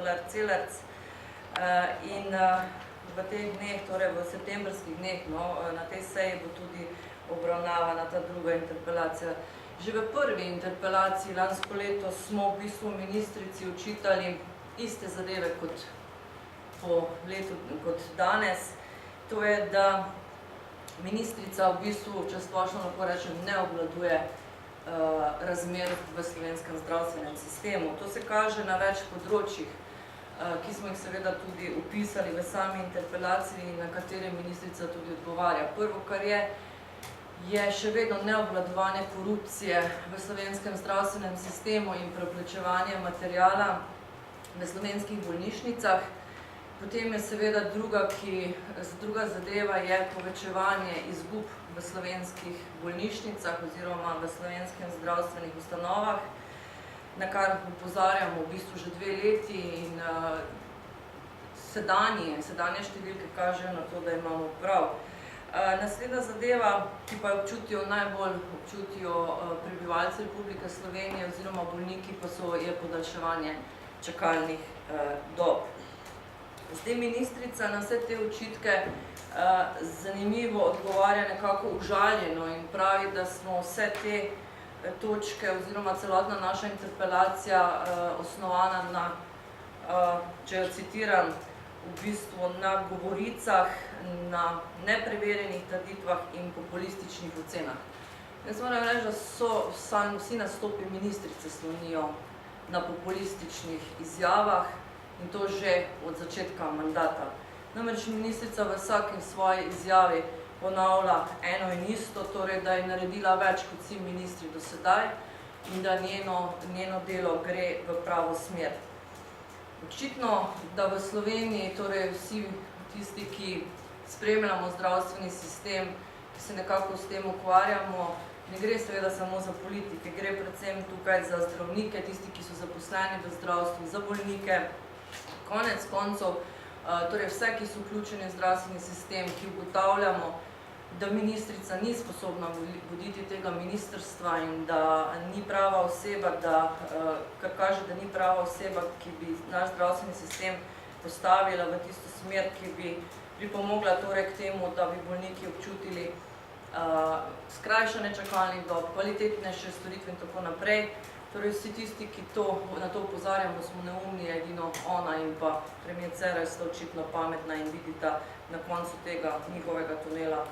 Kolar Celarc. In v teh dneh, torej v septembrskih dneh, na tej seji bo tudi obravnavana ta druga interpelacija. Že v prvi interpelaciji lansko leto smo v bistvu ministrici očitali iste zadeve kot danes. To je, da ministrica v bistvu, če splošno lahko rečem, ne obvladuje razmer v slovenskem zdravstvenem sistemu. To se kaže na več področjih, ki smo jih seveda tudi opisali v sami interpelaciji in na katere ministrica tudi odgovarja. Prvo, kar je še vedno neobvladovanje korupcije v slovenskem zdravstvenem sistemu in preplačevanje materiala v slovenskih bolnišnicah. Potem je seveda druga zadeva je povečevanje izgub v slovenskih bolnišnicah oziroma v slovenskem zdravstvenih ustanovah, na kar opozarjamo v bistvu že 2 leti in sedanje številke kažejo na to, da imamo prav. Naslednja zadeva, ki pa najbolj občutijo prebivalci Republike Slovenije oziroma bolniki, pa je podaljševanje čakalnih dob. Zdaj ministrica na vse te očitke zanimivo odgovarja nekako užaljeno in pravi, da smo vse te točke oziroma celotna naša interpelacija osnovana na, če jo citiram, v bistvu na govoricah, na nepreverjenih trditvah in populističnih ocenah. Jaz moram reči, da vsi nastopi ministrice slonijo na populističnih izjavah in to že od začetka mandata. Namreč ministrica v vsaki svoji izjavi ponavlja eno in isto, torej da je naredila več kot vsi ministri do sedaj in da njeno delo gre v pravo smer. Očitno, da v Sloveniji, torej vsi tisti, ki spremljamo zdravstveni sistem, ki se nekako s tem ukvarjamo, ne gre seveda samo za politike, gre predvsem tukaj za zdravnike, tisti, ki so zaposleni v zdravstvu, za bolnike, konec koncev, torej vse, ki so vključeni v zdravstveni sistem, ki ugotavljamo, da ministrica ni sposobna voditi tega ministrstva in da ni prava oseba, kar kaže, da ni prava oseba, ki bi naš zdravstveni sistem postavila v tisto smer, ki bi pripomogla torej k temu, da bi bolniki občutili skrajšanje čakalnih dob, kvalitetnejše storitve in tako naprej. Torej vsi tisti, ki na to opozarjamo, smo neumni, edino ona in pa premier Cerar sta očitno pametna in vidita na koncu tega njihovega tunela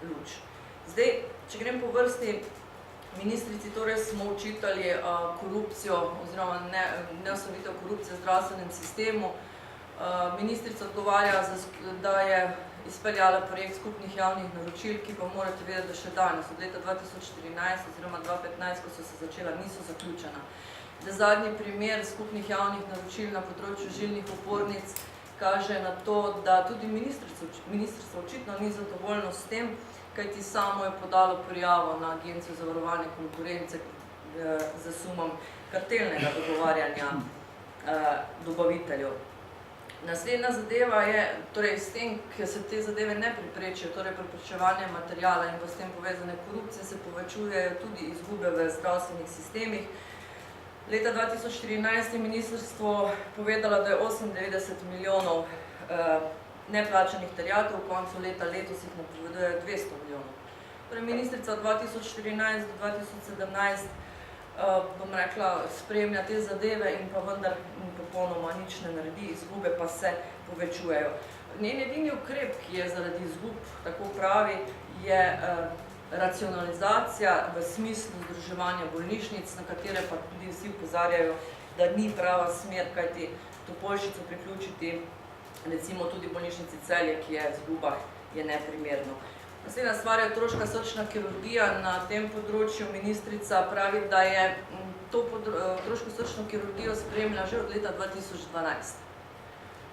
luč. Zdaj, če grem po vrsti, ministrici torej smo očitali korupcijo oziroma neosnovitev korupcije v zdravstvenem sistemu. Ministrica odgovarja, da je izpeljala projekt skupnih javnih naročil, ki pa morate vedeti, da še danes, od leta 2014 oziroma 2015, ko so se začela, niso zaključena. Zadnji primer skupnih javnih naročil na področju žilnih opornic kaže na to, da tudi ministrstvo očitno ni zadovoljno s tem, kajti samo je podalo prijavo na Agencijo za varovanje konkurence z sumom kartelnega dogovarjanja dobaviteljev. Naslednja zadeva je, torej s tem, ker se te zadeve ne preprečijo, torej preprečevanje materiala in pa s tem povezane korupcije, se povečujejo tudi izgube v zdravstvenih sistemih. Leta 2014 je ministrstvo povedalo, da je 98 milijonov neplačanih terjatev, v koncu leta letos jih napovedujejo 200 milijonov. Torej ministrica od 2014 do 2017 bom rekla, spremlja te zadeve in pa vendar popolnoma nič ne naredi, izgube pa se povečujejo. Njen edini ukrep, ki je zaradi izgub, tako pravi, je racionalizacija v smislu združevanja bolnišnic, na katere pa tudi vsi opozarjajo, da ni prava smer, kajti Topolšico priključiti recimo tudi bolnišnici Celje, ki je v izgubah, je neprimerno. Naslednja stvar je otroška srčna kirurgija. Na tem področju ministrica pravi, da je to otroško srčno kirurgijo spremlja že od leta 2012.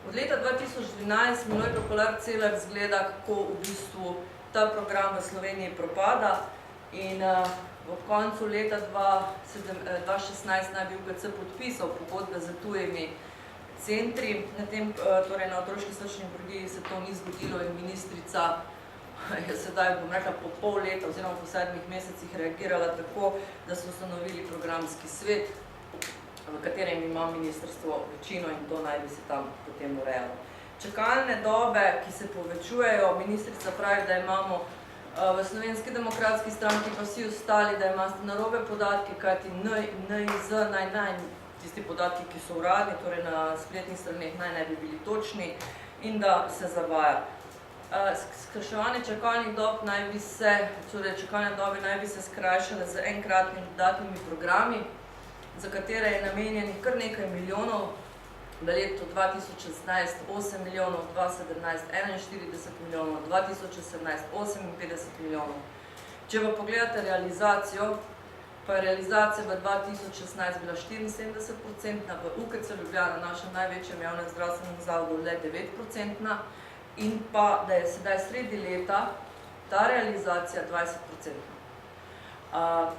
Od leta 2012 Milojka Kolar Celarc zgleda, kako v bistvu ta program v Sloveniji propada in v koncu leta 2016 naj bi UKC podpisal pogodbe z tujimi centri. Torej na otroški srčni kirurgiji se to ni zgodilo in ministrica je sedaj, bom rekla, po pol leta oziroma po 7 mesecih reagirala tako, da so ustanovili programski svet v katerem ima ministrstvo večino in to naj bi se tam potem urejalo. Čakalne dobe, ki se povečujejo, ministrica pravi, da imamo v Slovenski demokratski stranki pa vsi ostali, da imate narobe podatke, kajti NIJZ tisti podatki, ki so uradni, torej na spletnih straneh ne bi bili točni in da se zavaja. Skrajševanje čakalnih dob naj bi se, torej čakalne dobe naj bi se skrajšale z enkratnimi dodatnimi programi, za katere je namenjenih kar nekaj milijonov, v letu 2016 8 milijonov, 2017 41 milijonov, 2018 58 milijonov. Če pa pogledate realizacijo, pa je realizacija v 2016 bila 74%, v UKC Ljubljana, našem največjem javnem zdravstvenem zavodu, le 9%, in pa, da je sedaj sredi leta ta realizacija 20%.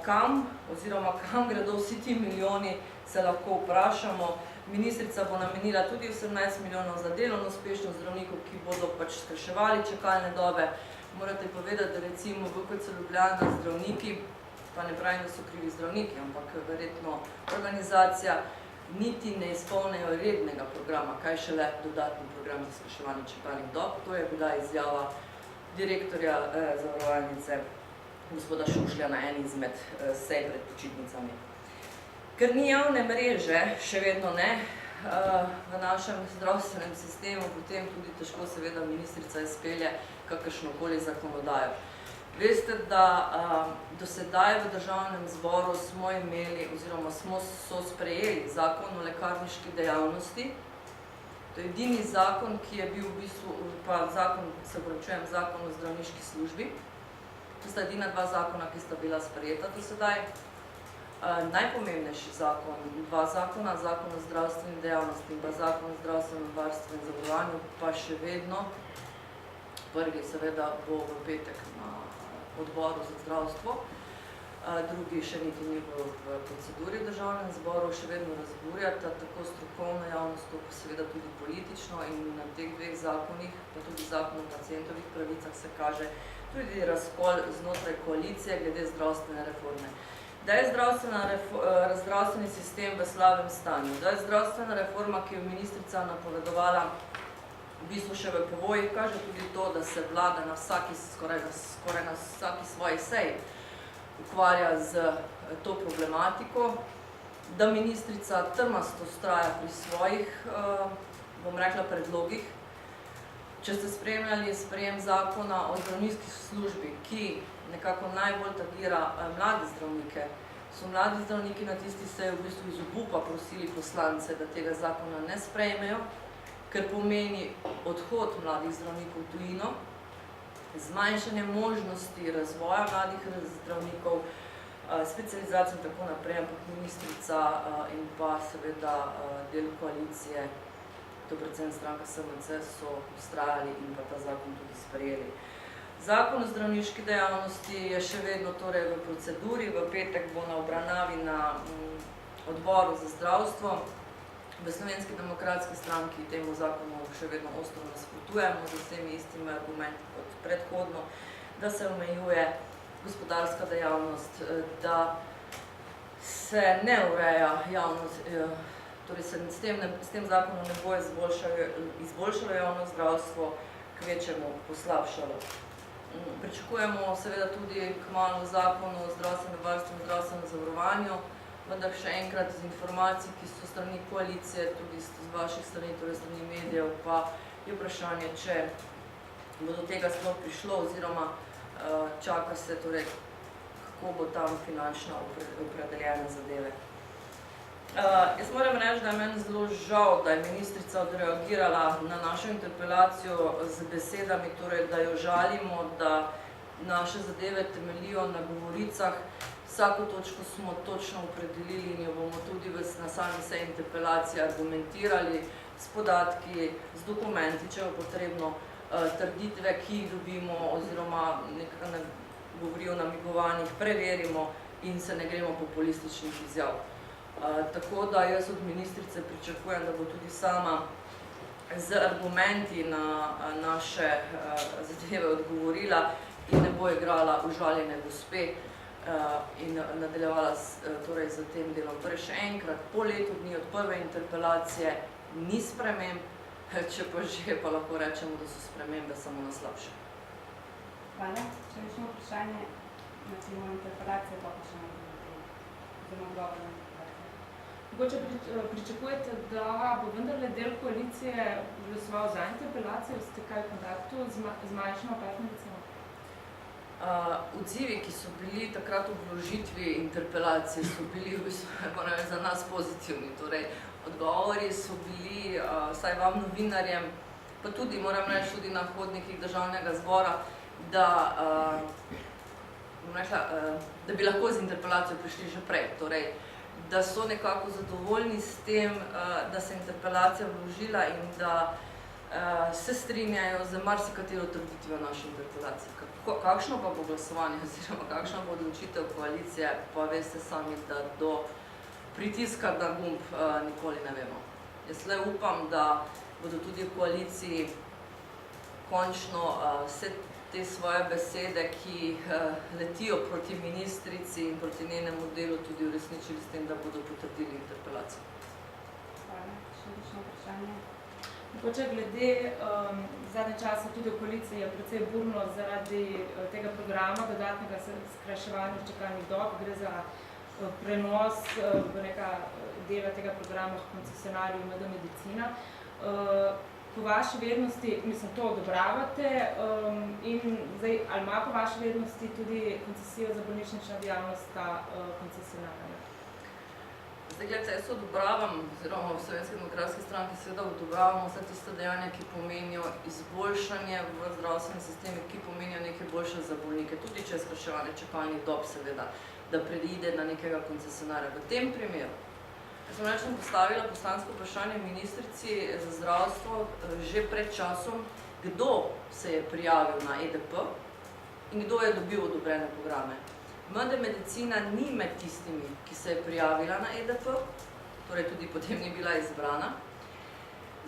Kam gredo vsi ti milijoni, se lahko vprašamo. Ministrica bo namenila tudi 18 milijonov za delovno uspešnost zdravnikov, ki bodo pač skrajševali čakalne dobe. Morate povedati, da recimo v UKC Ljubljana zdravniki, pa ne pravim, da so krivi zdravniki, ampak verjetno organizacija, niti ne izpolnejo rednega programa, kaj šele dodatni program za skrajševanje čakalnih dob. To je bila izjava direktorja zavarovalnice gospoda Šušlja na eni izmed sej pred počitnicami. Ker ni javne mreže, še vedno ne, v našem zdravstvenem sistemu, potem tudi težko seveda ministrica izpelje kakršnokoli zakonodajo. Veste, da do sedaj v državnem zboru smo imeli oziroma so sprejeli zakon o lekarniški dejavnosti. To je edini zakon, ki je bil v bistvu, pa zakon o zdravniški službi. To sta edina dva zakona, ki sta bila sprejeta do sedaj. Najpomembnejši zakon, dva zakona, zakon o zdravstveni dejavnosti in pa zakon o zdravstvenem varstvu in zavarovanju, pa še vedno, prvi seveda bo v petek na odboru za zdravstvo, drugi še niti ni v proceduri v državnem zboru, še vedno razburjata tako strokovno javnost, kot seveda tudi politično, in na teh dveh zakonih, pa tudi zakon o pacientovih pravicah, se kaže tudi razkol znotraj koalicije glede zdravstvene reforme. Da je zdravstveni sistem v slabem stanju, da je zdravstvena reforma, ki jo ministrica napovedovala, v bistvu še v povojih, kaže tudi to, da se vlada na skoraj na vsaki svoji seji ukvarja z to problematiko, da ministrica trmasto vztraja pri svojih, bom rekla, predlogih. Če ste spremljali sprejem zakona o zdravniški službi, ki nekako najbolj tagira mlade zdravnike, so mladi zdravniki na tisti seji v bistvu iz obupa prosili poslance, da tega zakona ne sprejmejo, ker pomeni odhod mladih zdravnikov v tujino, zmanjšanje možnosti razvoja mladih zdravnikov, specializacijo in tako naprej, ampak ministrica in pa seveda del koalicije, to predvsem stranka SMC, so vztrajali in pa ta zakon tudi sprejeli. Zakon o zdravniški dejavnosti je še vedno torej v proceduri, v petek bo na obravnavi na odboru za zdravstvo. V Slovenski demokratski stranki temu zakonu še vedno ostro nasprotujemo z vsemi istimi argumenti kot predhodno, da se omejuje gospodarska dejavnost, da se ne ureja javnost, torej se s tem zakonom ne bo izboljšalo javno zdravstvo, kvečjemu poslabšalo. Pričakujemo seveda tudi kmalu zakon o zdravstvenem varstvu in zdravstvenem zavarovanju, vendar še enkrat z informacij, ki so strani koalicije, tudi z vaših strani, torej strani medijev, pa je vprašanje, če bo do tega sploh prišlo oziroma čaka se, torej, kako bo tam finančno opredeljene zadeve. Jaz moram reči, da je meni zelo žal, da je ministrica odreagirala na našo interpelacijo z besedami, torej, da jo žalimo, da naše zadeve temeljijo na govoricah. Vsako točko smo točno opredelili in jo bomo tudi na sami seji interpelacije argumentirali s podatki, z dokumenti, če bo potrebno, trditve, ki jih dobimo oziroma nekaj govorijo o namigovanjih, preverimo in se ne gremo populističnih izjav. Tako da jaz od ministrice pričakujem, da bo tudi sama z argumenti na naše zadeve odgovorila in ne bo igrala užaljene gospe in nadaljevala torej z tem delom. Torej še enkrat, po letu dni od prve interpelacije ni sprememb, če pa že, pa lahko rečemo, da so spremembe samo na slabše. Hvala. Če je še vprašanje na temo interpelacije, pa še na odgovor na interpelacijo. Mogoče pričakujete, da bo vendarle del koalicije glasoval za interpelacijo, ste kaj v kontaktu z manjšima partnericama? Odzivi, ki so bili takrat v vložitvi interpelacije, so bili v bistvu za nas pozitivni. Torej, odgovori so bili, vsaj vam novinarjem, pa tudi, moram reči, tudi na hodnikih Državnega zbora, da bi lahko z interpelacijo prišli že prej. Torej, da so nekako zadovoljni s tem, da se interpelacija vložila in da se strinjajo z marsikatero trditvijo naše interpelacije. Kakšno pa bo glasovanje oziroma kakšna bo odločitev koalicije, pa veste sami, da do pritiska na gumb nikoli ne vemo. Jaz le upam, da bodo tudi v koaliciji končno vse te svoje besede, ki letijo proti ministrici in proti njenemu delu, tudi uresničili s tem, da bodo potrdili interpelacijo. Hvala. Še vprašanje? Mogoče glede zadnje časa tudi v koaliciji je precej burno zaradi tega programa dodatnega skrajševanja čakalnih dob. Gre za prenos neka dela tega programa v koncesionarju MD Medicina. Po vaši vednosti, mislim, to odobravate in zdaj, ali ima po vaši vednosti tudi koncesijo za bolnišnično dejavnost ta koncesionarja? Zdaj, gledajte, jaz odobravam, oziroma v Slovenski demokratski stranki seveda odobravamo vse tiste dejanja, ki pomenijo izboljšanje v zdravstvenem sistemu, ki pomenijo nekaj boljše za bolnike, tudi če je skrajševanje čakalnih dob, seveda, da preide na nekega koncesionarja. V tem primeru, jaz sem rečem postavila poslansko vprašanje ministrici za zdravstvo že pred časom, kdo se je prijavil na EDP in kdo je dobil odobrene programe. MD Medicina ni med tistimi, ki se je prijavila na EDP, torej tudi potem ni bila izbrana.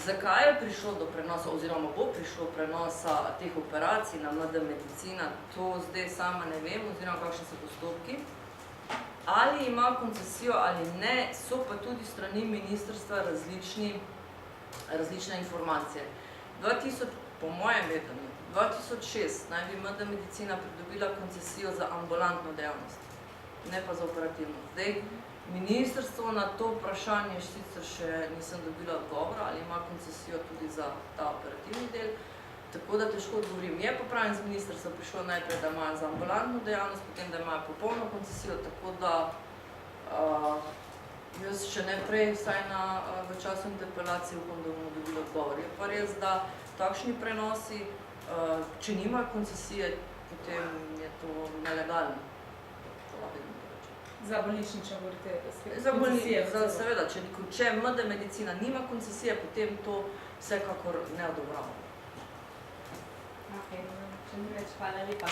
Zakaj je prišlo do prenosa, oziroma bo prišlo prenosa teh operacij na MD Medicina, to zdaj sama ne vem, oziroma kakšni so postopki. Ali ima koncesijo ali ne, so pa tudi strani ministrstva različne informacije. Po mojem vedenju, 2006 naj bi MD Medicina pridobila koncesijo za ambulantno dejavnost, ne pa za operativno. Zdaj, ministrstvo na to vprašanje sicer še nisem dobila odgovora, ali ima koncesijo tudi za ta operativni del, tako da težko odgovorim. Je pa pravim z ministrstva prišlo najprej, da imajo za ambulantno dejavnost, potem da imajo popolno koncesijo, tako da jaz še ne prej, vsaj v času interpelacije, upam, da bomo dobili odgovor. Je pa res, da takšni prenosi, če nimajo koncesije, potem je to nelegalno. Za bolnišnično govorite? Za bolnišnično, seveda. Če MD Medicina nima koncesije, potem to vsekakor ne odobravamo. Ok, če ni več, hvala lepa.